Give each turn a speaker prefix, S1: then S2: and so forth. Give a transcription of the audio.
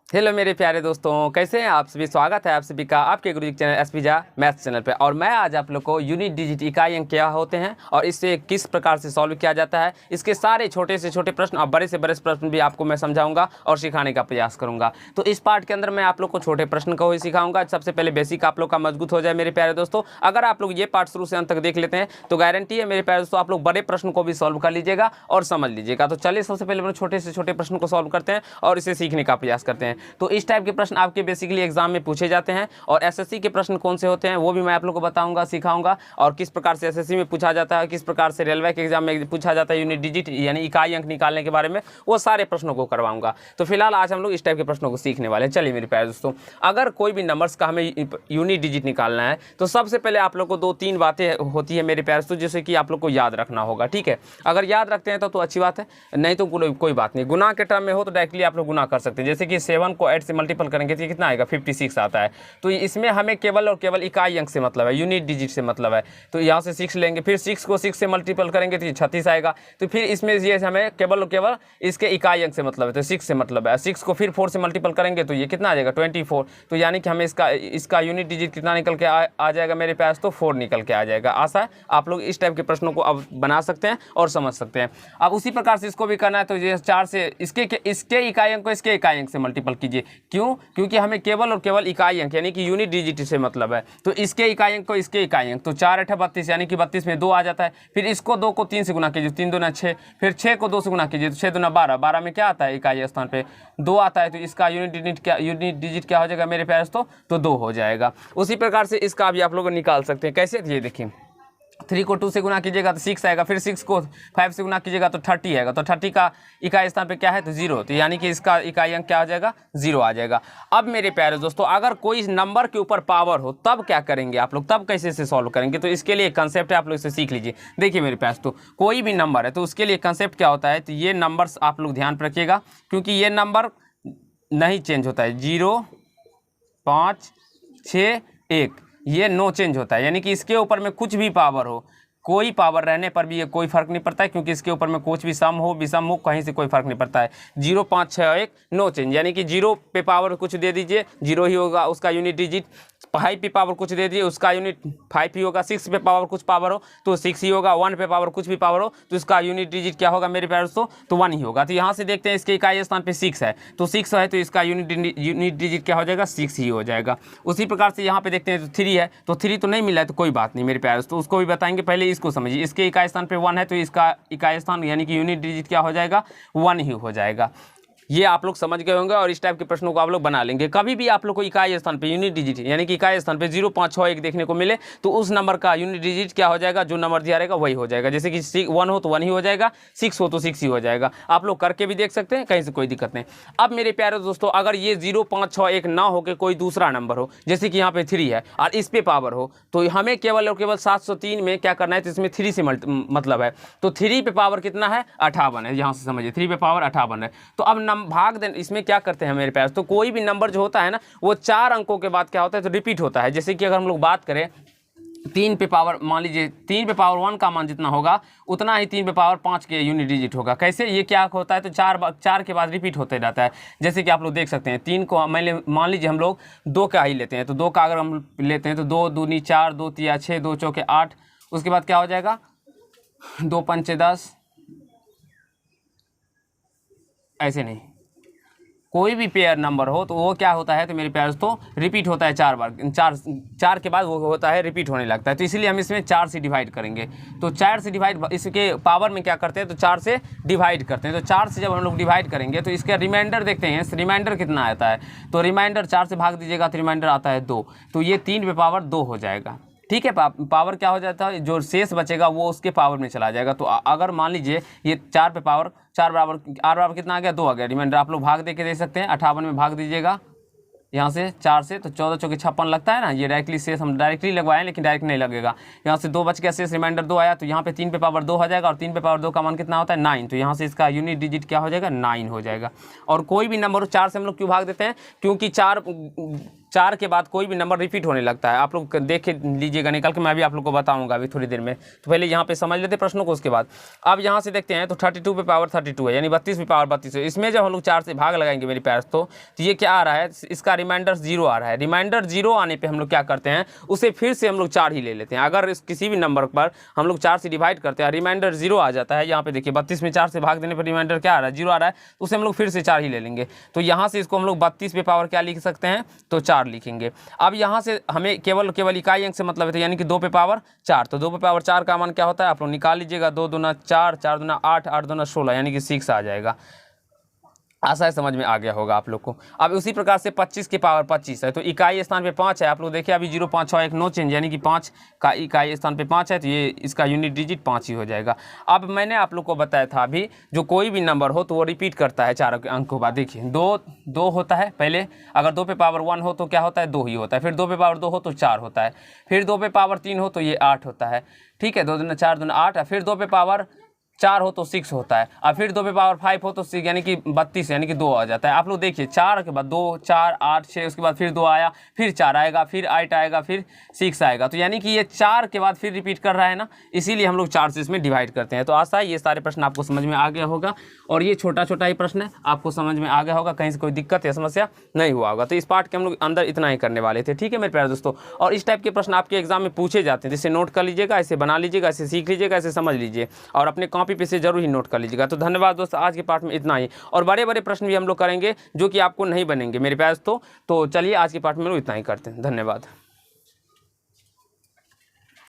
S1: Hello मेरे प्यारे दोस्तों, कैसे हैं आप सभी। स्वागत है आप सभी का आपके Guruji channel SP Jha maths channel पे। और मैं आज आप लोग को यूनिट डिजिट इकाई अंक क्या होते हैं और इससे किस प्रकार से सॉल्व किया जाता है, इसके सारे छोटे से छोटे प्रश्न और बड़े से बड़े प्रश्न भी आपको मैं समझाऊंगा और सिखाने का प्रयास करूंगा। तो इस पार्ट के अंदर मैं आप लोग को छोटे प्रश्न को ही सिखाऊंगा। सबसे पहले बेसिक आप लोग का मजबूत हो जाए मेरे प्यारे दोस्तों। अगर आप लोग ये पार्ट शुरू से अंत तक देख लेते हैं तो गारंटी है मेरे प्यारे दोस्तों आप लोग बड़े प्रश्न को भी सॉल्व कर लीजिएगा और समझ लीजिएगा। तो चलिए सबसे पहले हम छोटे से छोटे प्रश्न को सॉल्व करते हैं और इसे सीखने का प्रयास करते हैं। तो इस टाइप के प्रश्न आपके बेसिकली एग्जाम में पूछे जाते हैं और एसएससी के प्रश्न कौन से होते हैं वो भी मैं आप लोगों को बताऊंगा, सिखाऊंगा। और किस प्रकार से एसएससी में पूछा जाता है, किस प्रकार से रेलवे के एग्जाम में पूछा जाता है यूनिट डिजिट यानी इकाई अंक निकालने के बारे में, वो सारे प्रश्नों को करवाऊंगा। तो फिलहाल आज हम लोग इस टाइप के प्रश्नों को सीखने वाले हैं। चलिए मेरे प्यारे दोस्तों, अगर कोई भी नंबर्स का हमें यूनिट डिजिट निकालना है तो सबसे पहले आप लोग को 2-3 बातें होती है मेरे प्यारे दोस्तों, जैसे कि आप लोग को याद रखना होगा। ठीक है, अगर याद रखते हैं तो अच्छी बात है, नहीं तो कोई बात नहीं। गुना के टर्म में हो तो डायरेक्टली आप लोग गुना कर सकते हैं। जैसे कि 7 को 8 से मल्टीपल करेंगे तो कितना आएगा, 56 आता है। तो इसमें हमें केवल और केवल इकाई अंक से मतलब है, यूनिट डिजिट से मतलब है। तो यहाँ से 6 लेंगे, फिर 6 को 6 से मल्टीपल करेंगे तो ये 36 आएगा। तो फिर इसमें ये हमें केवल और केवल इसके इकाई अंक से मतलब है, तो 6 से मतलब है। 6 को फिर 4 से मल्टीपल करेंगे तो ये कितना आ जाएगा, 24। तो यानी कि हमें इसका यूनिट डिजिट कितना निकल के आ जाएगा मेरे पास, तो 4 निकल के आ जाएगा। आशा है आप लोग इस टाइप के प्रश्नों को अब बना सकते हैं और समझ सकते हैं। अब उसी प्रकार से इसको भी करना है तो ये 4 से इसके इकाई अंक को इसके इकाई अंक से मल्टीपल कीजिए। क्यों? क्योंकि हमें केवल और केवल इकाई अंक यानी कि यूनिट डिजिट से मतलब है। तो इसके इकाई अंक को इसके इकाई अंक, तो 4 8 32 यानी कि 32 में 2 आ जाता है। फिर इसको 2 को 3 से गुना कीजिए, 3 दूना 6। फिर 6 को 2 से गुना कीजिए तो 6 दूना 12। 12 में क्या आता है, इकाई स्थान पे 2 आता है। तो इसका यूनिट डिजिट क्या हो जाएगा मेरे प्यारे दोस्तों, तो 2 हो जाएगा। उसी प्रकार से इसका भी आप लोग निकाल सकते हैं। कैसे, ये देखिए 3 को 2 से गुना कीजिएगा तो 6 आएगा। फिर 6 को 5 से गुना कीजिएगा तो 30 आएगा। तो 30 का इकाई स्थान पे क्या है, तो 0। तो यानी कि इसका इकाई अंक क्या हो जाएगा, 0 आ जाएगा। अब मेरे प्यारे दोस्तों, अगर कोई नंबर के ऊपर पावर हो तब क्या करेंगे आप लोग, तब कैसे से सॉल्व करेंगे, तो इसके लिए कंसेप्ट है, आप लोग इसे सीख लीजिए। देखिए मेरे पास तो कोई भी नंबर है तो उसके लिए कंसेप्ट क्या होता है, तो ये नंबर्स आप लोग ध्यान रखिएगा क्योंकि ये नंबर नहीं चेंज होता है। 0 5 6 1 ये नो चेंज होता है, यानी कि इसके ऊपर में कुछ भी पावर हो, कोई पावर रहने पर भी ये कोई फर्क नहीं पड़ता है क्योंकि इसके ऊपर में कुछ भी सम हो विषम हो कहीं से कोई फर्क नहीं पड़ता है। 0 5 6 1 नो चेंज, यानी कि 0 पे पावर कुछ दे दीजिए 0 ही होगा उसका यूनिट डिजिट। 5 पे पावर कुछ दे दीजिए उसका यूनिट 5 ही होगा। 6 पे पावर कुछ पावर हो तो 6 ही होगा। 1 पे पावर कुछ भी पावर हो तो इसका यूनिट डिजिट क्या होगा मेरे प्यारे दोस्तों, तो 1 ही होगा। तो यहाँ से देखते हैं इसके इकाई स्थान पे 6 है, तो 6 है तो इसका यूनिट डिजिट क्या हो जाएगा, 6 ही हो जाएगा। उसी प्रकार से यहाँ पे देखते हैं तो 3 है, तो 3 तो नहीं मिला है तो कोई बात नहीं मेरे प्यारे दोस्तों, उसको भी बताएंगे। पहले इसको समझिए, इसके इकाई स्थान पे 1 है तो इसका इकाई स्थान यानी कि यूनिट डिजिट क्या हो जाएगा, 1 ही हो जाएगा। ये आप लोग समझ गए होंगे और इस टाइप के प्रश्नों को आप लोग बना लेंगे। कभी भी आप लोग को इकाई स्थान पे यूनिट डिजिट यानी कि इकाई स्थान पे 0 5 6 1 देखने को मिले तो उस नंबर का यूनिट डिजिट क्या हो जाएगा, जो नंबर दिया रहेगा वही हो जाएगा। जैसे कि 1 हो तो 1 ही हो जाएगा, 6 हो तो 6 ही हो जाएगा। आप लोग करके भी देख सकते हैं, कहीं से कोई दिक्कत नहीं। अब मेरे प्यारे दोस्तों, अगर ये 0 5 6 1 ना हो के कोई दूसरा नंबर हो, जैसे कि यहाँ पे 3 है और इस पे पावर हो, तो हमें केवल और केवल 703 में क्या करना है, तो इसमें 3 से मतलब है। तो 3 पे पावर कितना है, 58 है। यहाँ से समझिए 3 पे पावर 58 है। तो अब भाग दें, इसमें क्या करते हैं मेरे पास, तो कोई भी नंबर जो होता है ना वो 4 अंकों के बाद क्या होता है, तो रिपीट होता है। जैसे कि अगर हम लोग बात करें 3 पे पावर, मान लीजिए 3 पे पावर 1 का मान जितना होगा उतना ही 3 पे पावर 5 के यूनिट डिजिट होगा। कैसे, ये क्या होता है, तो 4 के बाद रिपीट होते जाता है। जैसे कि आप लोग देख सकते हैं 3 को मान लीजिए हम लोग 2 का ही लेते हैं, तो 2 का अगर हम लेते हैं तो 2 दूनी 4 2 तिया 6 2 चौके 8। उसके बाद क्या हो जाएगा, 2 पंचे 10, ऐसे नहीं, कोई भी पेयर नंबर हो तो वो क्या होता है, तो मेरे प्यारे दोस्तों रिपीट होता है 4 बार। 4 के बाद वो होता है रिपीट होने लगता है। तो इसलिए हम इसमें 4 से डिवाइड करेंगे। तो 4 से डिवाइड, इसके पावर में क्या करते हैं, तो 4 से डिवाइड करते हैं। तो 4 से जब हम लोग डिवाइड करेंगे तो इसका रिमाइंडर देखते हैं, रिमाइंडर कितना आता है, तो रिमाइंडर 4 से भाग दीजिएगा तो रिमाइंडर आता है 2। तो ये 3 पे पावर 2 हो जाएगा। ठीक है, पावर क्या हो जाता है, जो शेष बचेगा वो उसके पावर में चला जाएगा। तो अगर मान लीजिए ये 4 पे पावर 4 बराबर r बराबर कितना आ गया, 2 आ गया। रिमाइंडर आप लोग भाग दे के दे सकते हैं, 58 में भाग दीजिएगा यहाँ से 4 से, तो 14 चौके 56 लगता है ना। ये डायरेक्टली शेष हम डायरेक्टली लगवाएं लेकिन डायरेक्ट नहीं लगेगा। यहाँ से 2 बच गया, शेष रिमाइंडर 2 आया, तो यहाँ पे 3 पे पावर 2 हो जाएगा और 3 पे पावर 2 का मान कितना होता है, 9। तो यहाँ से इसका यूनिट डिजिट क्या हो जाएगा, 9 हो जाएगा। और कोई भी नंबर 4 से हम लोग क्यों भाग देते हैं, क्योंकि 4 4 के बाद कोई भी नंबर रिपीट होने लगता है। आप लोग देख लीजिएगा निकल के, मैं भी आप लोग को बताऊंगा अभी थोड़ी देर में। तो पहले यहाँ पे समझ लेते प्रश्नों को, उसके बाद अब यहाँ से देखते हैं। तो 32 पे पावर 32 है, यानी 32 पे पावर 32 है। इसमें जब हम लोग 4 से भाग लगाएंगे मेरे प्यार, तो ये क्या आ रहा है, इसका रिमाइंडर 0 आ रहा है। रिमाइंडर 0 आने पर हम लोग क्या करते हैं, उसे फिर से हम लोग 4 ही ले लेते हैं। अगर किसी भी नंबर पर हम लोग 4 से डिवाइड करते हैं, रिमाइंडर 0 आ जाता है, यहाँ पे देखिए 32 में 4 से भाग देने पर रिमाइंडर क्या आ रहा है, 0 आ रहा है, तो उसे हम लोग फिर से 4 ही ले लेंगे। तो यहाँ से इसको हम लोग 32 पे पावर क्या लिख सकते हैं, तो 4 लिखेंगे। अब यहाँ से हमें केवल इकाई अंक से मतलब है, यानी कि 2 पे पावर 4। तो 2 पे पावर 4 का मान क्या होता है, आप लोग निकाल लीजिएगा। 2 दूना 4, 4 दूना 8, 8 दूना 16, यानी कि 6 आ जाएगा। आशा है समझ में आ गया होगा आप लोग को। अब उसी प्रकार से 25 की पावर 25 है, तो इकाई स्थान पे 5 है। आप लोग देखिए अभी 0, 5, 6, 1 नो चेंज, यानी कि 5 का इकाई स्थान पे 5 है, तो ये इसका यूनिट डिजिट 5 ही हो जाएगा। अब मैंने आप लोग को बताया था अभी, जो कोई भी नंबर हो तो वो रिपीट करता है 4 अंक के बाद। देखिए 2 होता है पहले, अगर 2 पे पावर 1 हो तो क्या होता है, 2 ही होता है। फिर 2 पे पावर 2 हो तो 4 होता है। फिर 2 पे पावर 3 हो तो ये 8 होता है। ठीक है, 2 दूना 4, दूना 8। फिर 2 पे पावर 4 हो तो 6 होता है। और फिर 2 पे पावर 5 हो तो 6, यानी कि 32, यानी कि 2 आ जाता है। आप लोग देखिए 4 के बाद 2, 4, 8, 6, उसके बाद फिर 2 आया, फिर 4 आएगा, फिर 8 आएगा, फिर 6 आएगा। तो यानी कि ये 4 के बाद फिर रिपीट कर रहा है ना, इसीलिए हम लोग 4 से इसमें डिवाइड करते हैं। तो आशा है ये सारे प्रश्न आपको समझ में आ गया होगा, और ये छोटा छोटा ही प्रश्न है, आपको समझ में आ गया होगा, कहीं से कोई दिक्कत या समस्या नहीं हुआ होगा। तो इस पार्ट के हम लोग अंदर इतना ही करने वाले थे। ठीक है मेरे प्यारे दोस्तों, और इस टाइप के प्रश्न आपके एग्जाम में पूछे जाते हैं, जिससे नोट कर लीजिएगा, ऐसे बना लीजिएगा, ऐसे सीख लीजिएगा, ऐसे समझ लीजिए, और अपने कॉपी पे से जरूर ही नोट कर लीजिएगा। तो धन्यवाद दोस्तों, आज के पार्ट में इतना ही, और बड़े बड़े प्रश्न भी हम लोग करेंगे जो कि आपको नहीं बनेंगे मेरे प्यारे दोस्तों। तो चलिए आज के पार्ट में लोग इतना ही करते हैं। धन्यवाद।